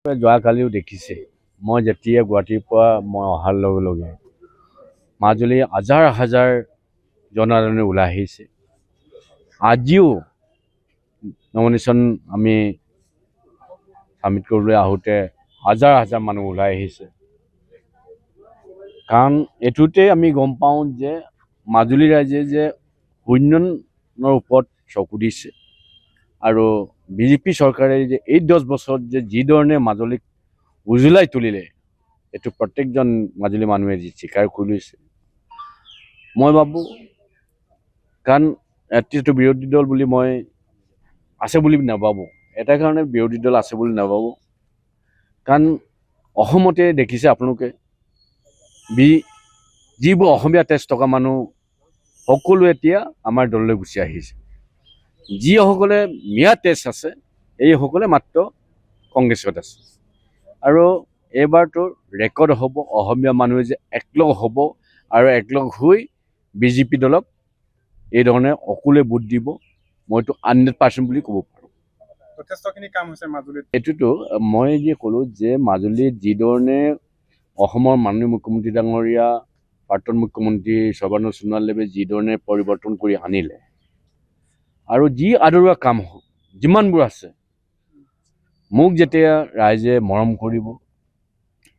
যোৱাকালিও দেখিছে মই যেতিয়া গুৱাহাটীৰ পৰা মই অহাৰ লগে লগে মাজুলী হাজাৰ হাজাৰ জনসাধাৰণে ওলাই আহিছে। আজিও নমিনেশ্যন আমি সাবমিট কৰিবলৈ আহোঁতে হাজাৰ হাজাৰ মানুহ ওলাই আহিছে। কাৰণ এইটোতে আমি গম পাওঁ যে মাজুলী ৰাইজে যে উন্নয়নৰ ওপৰত চকু দিছে আৰু বিজেপি চৰকাৰে যে এই 10 বছৰত যে যিধৰণে মাজুলীক উজ্বলাই তুলিলে এইটো প্ৰত্যেকজন মাজুলী মানুহে যি স্বীকাৰ কৰি লৈছে। মই ভাবোঁ কাৰণ এতিয়াতো বিৰোধী দল বুলি মই আছে বুলি নাভাবোঁ। এটা কাৰণে বিৰোধী দল আছে বুলি নাভাবোঁ কাৰণ অসমতে দেখিছে আপোনালোকে যিবোৰ অসমীয়া তেজ থকা মানুহ সকলো এতিয়া আমাৰ দললৈ গুচি আহিছে। যিসকলে মিয়া তেজ আছে এইসকলে মাত্ৰ কংগ্ৰেছত আছে। আৰু এইবাৰতো ৰেকৰ্ড হ'ব অসমীয়া মানুহে যে একলগ হ'ব আৰু একলগ হৈ বিজেপি দলক এই ধৰণে অকলে ভোট দিব মইতো 100% বুলি ক'ব পাৰোঁ। যথেষ্টখিনি কাম হৈছে মাজুলীত। এইটোতো মই যে ক'লোঁ যে মাজুলীত যিধৰণে অসমৰ মাননীয় মুখ্যমন্ত্ৰী ডাঙৰীয়া প্ৰাক্তন মুখ্যমন্ত্ৰী সৰ্বানন্দ সোণোৱালদেৱে যিধৰণে পৰিৱৰ্তন কৰি আনিলে আৰু যি আদৰুৱা কাম যিমানবোৰ আছে মোক যেতিয়া ৰাইজে মৰম কৰিব,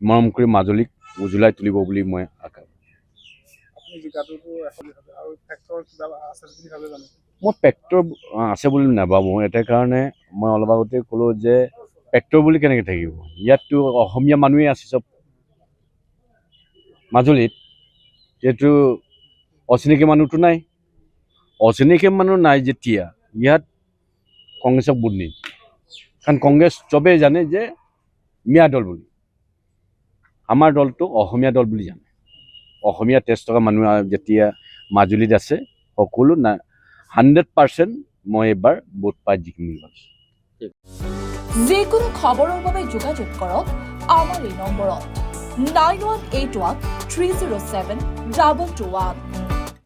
মৰম কৰি মাজুলীক উজ্বলাই তুলিব বুলি মই আশা কৰোঁ। মই ফেক্টৰ আছে বুলি নাভাবোঁ। এটা কাৰণে মই অলপ আগতে ক'লোঁ যে ফেক্টৰ বুলি কেনেকৈ থাকিব, ইয়াততো অসমীয়া মানুহেই আছে চব মাজুলীত। যিহেতু অচিনাকি মানুহটো নাই, অচিনাকি মানুহ নাই যেতিয়া ইয়াত কংগ্ৰেছক ভোট নিদিয়ে। কাৰণ কংগ্ৰেছ চবেই জানে যে মিয়া দল বুলি, আমাৰ দলটো অসমীয়া দল বুলি জানে। অসমীয়া তেজ থকা মানুহ যেতিয়া মাজুলীত আছে সকলো 100% মই এইবাৰ ভোট পাই জিকিম বুলি ভাবিছোঁ। যিকোনো খবৰৰ বাবে যোগাযোগ কৰক আমাৰ এই নম্বৰত 9181 307 221।